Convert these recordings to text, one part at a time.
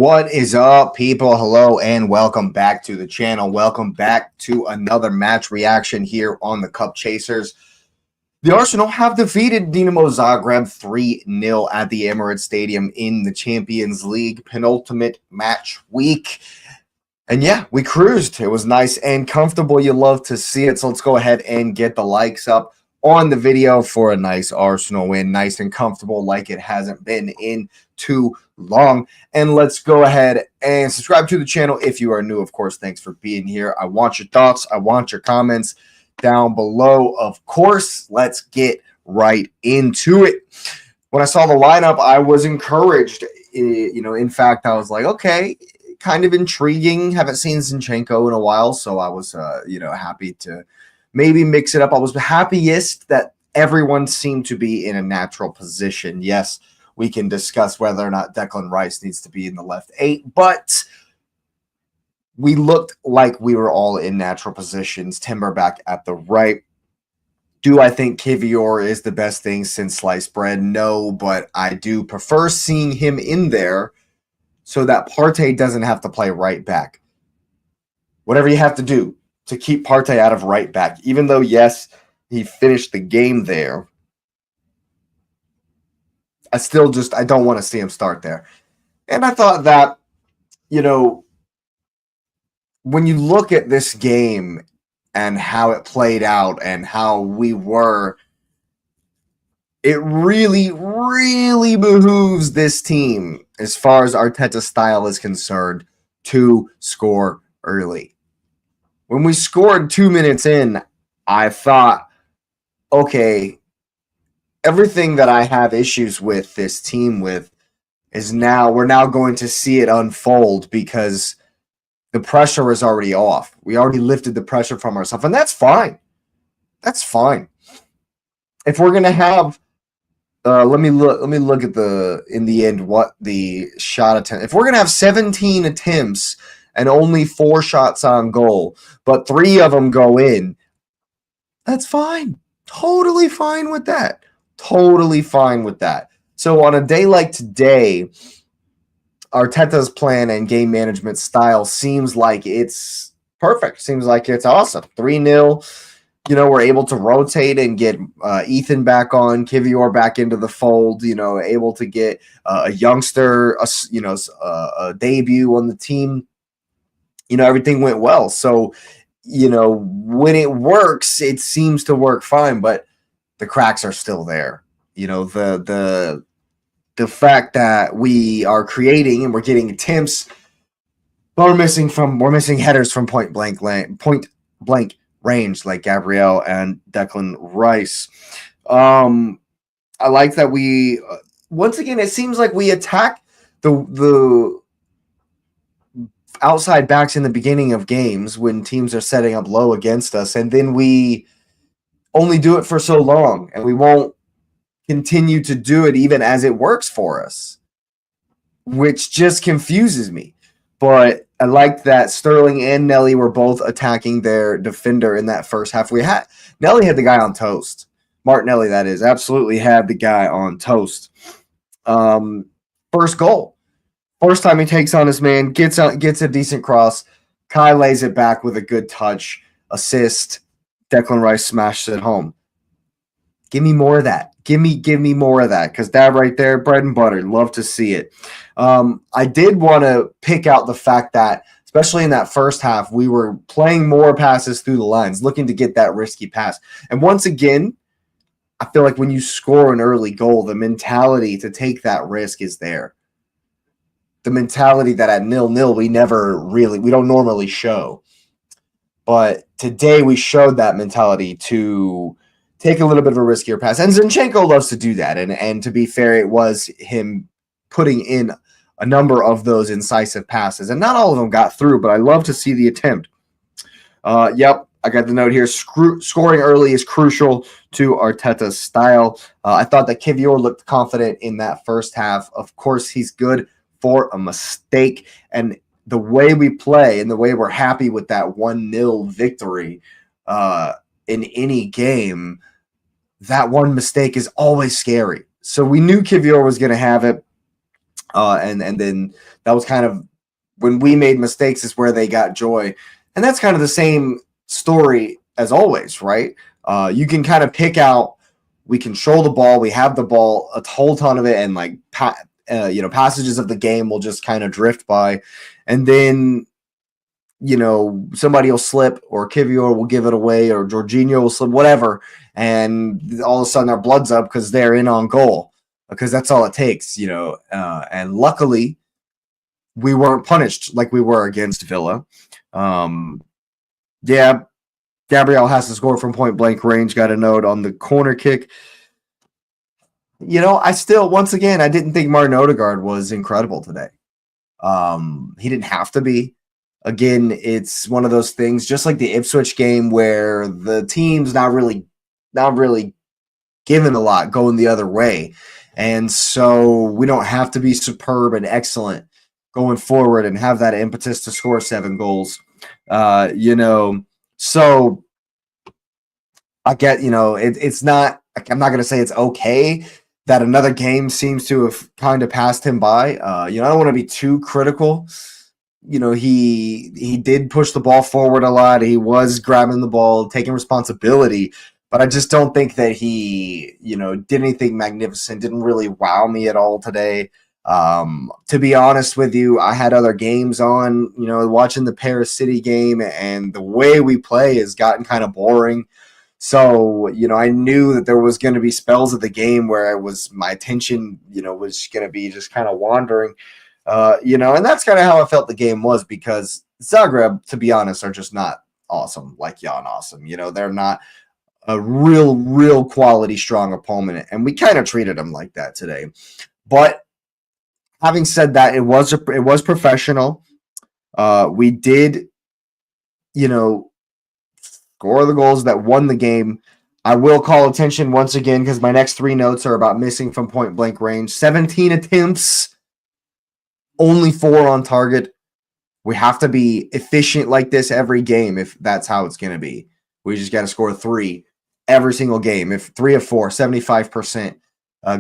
What is up, people? Hello and welcome back to the channel. Welcome back to another match reaction here on the Cup Chasers. The Arsenal have defeated Dinamo Zagreb 3-0 at the Emirates Stadium in the Champions League penultimate match week. And yeah, we cruised. It was nice and comfortable. You love to see it. So let's go ahead and get the likes up on the video for a nice Arsenal win. Nice and comfortable like it hasn't been in too long. And let's go ahead and subscribe to the channel if you are new. Of course, thanks for being here. I want your thoughts. I want your comments down below. Of course, let's get right into it. When I saw the lineup, I was encouraged. In fact, I was like, okay, kind of intriguing. Haven't seen Zinchenko in a while, so I was, happy to maybe mix it up. I was happiest that everyone seemed to be in a natural position. Yes, we can discuss whether or not Declan Rice needs to be in the left 8, but we looked like we were all in natural positions. Timber back at the right. Do I think Kivior is the best thing since sliced bread? No, but I do prefer seeing him in there so that Partey doesn't have to play right back. Whatever you have to do to keep Partey out of right back, even though, yes, he finished the game there, I don't want to see him start there. And I thought that, when you look at this game and how it played out and how we were, it really, really behooves this team, as far as Arteta's style is concerned, to score early. When we scored 2 minutes in, I thought, okay, everything that I have issues with this team with is we're now going to see it unfold because the pressure is already off. We already lifted the pressure from ourselves, and that's fine. That's fine. If we're gonna have, let me look at in the end what the shot attempt. If we're gonna have 17 attempts and only 4 shots on goal, but 3 of them go in, that's fine. Totally fine with that. Totally fine with that. So on a day like today, Arteta's plan and game management style seems like it's perfect. Seems like it's awesome. 3-0. We're able to rotate and get Ethan back on, Kivior back into the fold, able to get a youngster, a debut on the team. Everything went well. So, when it works, it seems to work fine, but the cracks are still there. The fact that we are creating and we're getting attempts, but we're missing headers from point blank range, like Gabriel and Declan Rice. I like that we once again, it seems like we attack the outside backs in the beginning of games when teams are setting up low against us, and then we only do it for so long, and we won't continue to do it even as it works for us, which just confuses me. But I like that Sterling and Nelly were both attacking their defender in that first half. Nelly had the guy on toast. Martinelli, that is, absolutely had the guy on toast. First goal. First time he takes on his man, gets a decent cross. Kai lays it back with a good touch, assist. Declan Rice smashes it home. Give me more of that. Give me more of that, because that right there, bread and butter. Love to see it. I did want to pick out the fact that, especially in that first half, we were playing more passes through the lines, looking to get that risky pass. And once again, I feel like when you score an early goal, the mentality to take that risk is there. The mentality that at 0-0 we don't normally show. But today we showed that mentality to take a little bit of a riskier pass. And Zinchenko loves to do that. And to be fair, it was him putting in a number of those incisive passes. And not all of them got through, but I love to see the attempt. Yep, I got the note here. Scoring early is crucial to Arteta's style. I thought that Kivior looked confident in that first half. Of course, he's good for a mistake. And the way we play and the way we're happy with that 1-0 victory in any game, that one mistake is always scary. So we knew Kivior was going to have it. And then that was kind of when we made mistakes is where they got joy. And that's kind of the same story as always, right? You can kind of pick out, we control the ball, we have the ball, a whole ton of it, and like passages of the game will just kind of drift by, and then somebody will slip, or Kivior will give it away, or Jorginho will slip, whatever, and all of a sudden our blood's up because they're in on goal, because that's all it takes, and luckily we weren't punished like we were against Villa. Yeah, Gabriel has to score from point blank range, got a note on the corner kick. I still, once again, I didn't think Martin Odegaard was incredible today. He didn't have to be. Again, it's one of those things, just like the Ipswich game, where the team's not really given a lot, going the other way. And so we don't have to be superb and excellent going forward and have that impetus to score 7 goals. So I get, it's not, I'm not going to say it's okay that another game seems to have kind of passed him by. I don't want to be too critical. He did push the ball forward a lot. He was grabbing the ball, taking responsibility, but I just don't think that he, did anything magnificent. Didn't really wow me at all today. To be honest with you, I had other games on, watching the Paris City game, and the way we play has gotten kind of boring. So, I knew that there was going to be spells of the game where my attention, was going to be just kind of wandering, and that's kind of how I felt the game was, because Zagreb, to be honest, are just not awesome like Jan Awesome. They're not a real quality strong opponent, and we kind of treated them like that today. But having said that, it was professional. We did, score the goals that won the game. I will call attention once again, because my next 3 notes are about missing from point blank range. 17 attempts, only 4 on target. We have to be efficient like this every game if that's how it's going to be. We just got to score 3 every single game. If 3 of 4, 75%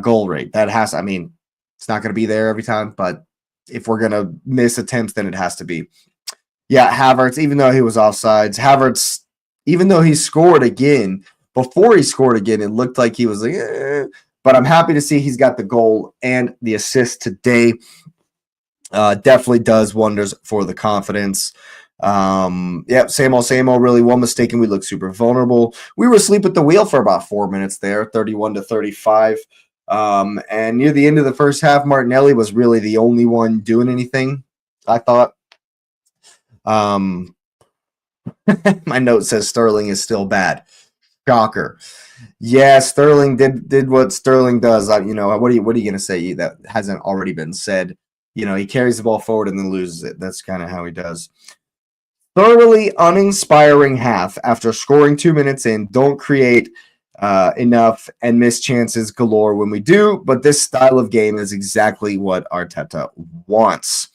goal rate. It's not going to be there every time, but if we're going to miss attempts, then it has to be. Yeah, Havertz, even though he was offsides, Havertz, even though he scored again, before he scored again, it looked like he was like, but I'm happy to see he's got the goal and the assist today. Definitely does wonders for the confidence. Same old, really. One mistake and we look super vulnerable. We were asleep at the wheel for about 4 minutes there, 31-35. And near the end of the first half, Martinelli was really the only one doing anything, I thought. My note says Sterling is still bad. Shocker. Yeah, Sterling did what Sterling does. What are you going to say that hasn't already been said? He carries the ball forward and then loses it. That's kind of how he does. Thoroughly uninspiring half after scoring 2 minutes in. Don't create enough and miss chances galore when we do. But this style of game is exactly what Arteta wants.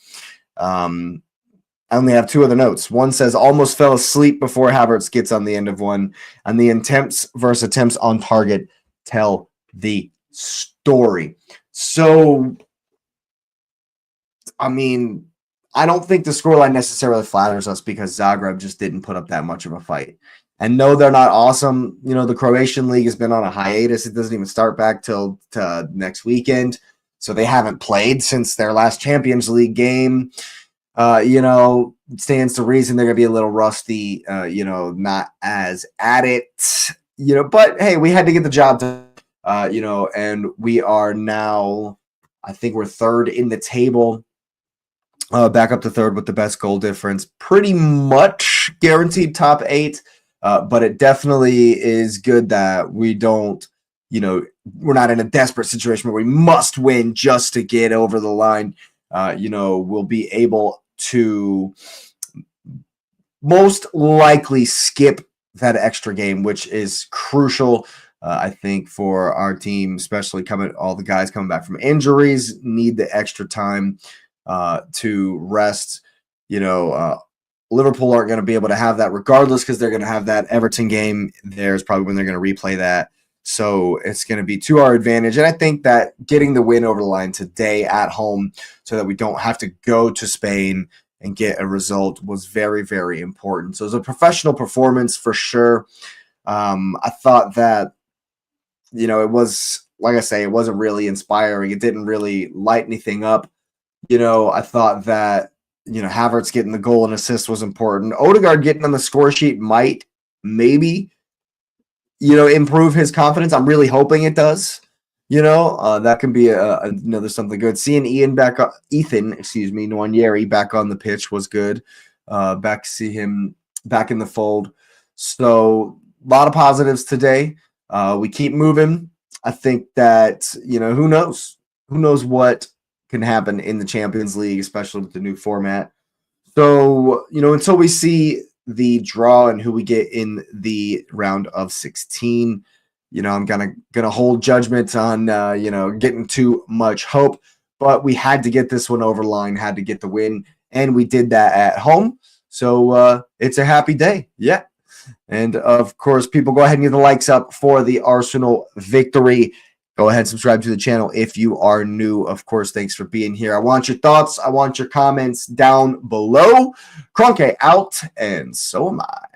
I only have 2 other notes. One says almost fell asleep before Havertz gets on the end of one, and the attempts versus attempts on target tell the story. So, I don't think the scoreline necessarily flatters us, because Zagreb just didn't put up that much of a fight. And no, they're not awesome. The Croatian league has been on a hiatus. It doesn't even start back till next weekend. So they haven't played since their last Champions League game. Stands to reason they're going to be a little rusty, not as at it, but hey, we had to get the job done, and we are now, I think we're 3rd in the table, back up to 3rd with the best goal difference, pretty much guaranteed top 8, but it definitely is good that we don't, we're not in a desperate situation where we must win just to get over the line. We'll be able to most likely skip that extra game, which is crucial, I think, for our team, especially all the guys coming back from injuries need the extra time to rest. Liverpool aren't going to be able to have that regardless, because they're going to have that Everton game. There's probably when they're going to replay that. So it's going to be to our advantage. And I think that getting the win over the line today at home so that we don't have to go to Spain and get a result was very, very important. So it was a professional performance for sure. I thought that, it was, like I say, it wasn't really inspiring. It didn't really light anything up. I thought that, Havertz getting the goal and assist was important. Odegaard getting on the score sheet might, maybe, improve his confidence. I'm really hoping it does. That can be another something good. Seeing Ethan, Nwaneri back on the pitch was good. Back to see him back in the fold. So a lot of positives today. We keep moving. I think that, who knows? Who knows what can happen in the Champions League, especially with the new format. So, until we see the draw and who we get in the round of 16, I'm gonna hold judgment on getting too much hope. But we had to get this one over the line, had to get the win, and we did that at home. So it's a happy day. Yeah. And of course, people, go ahead and get the likes up for the Arsenal victory. Go ahead and subscribe to the channel if you are new. Of course, thanks for being here. I want your thoughts. I want your comments down below. Kroenke out, and so am I.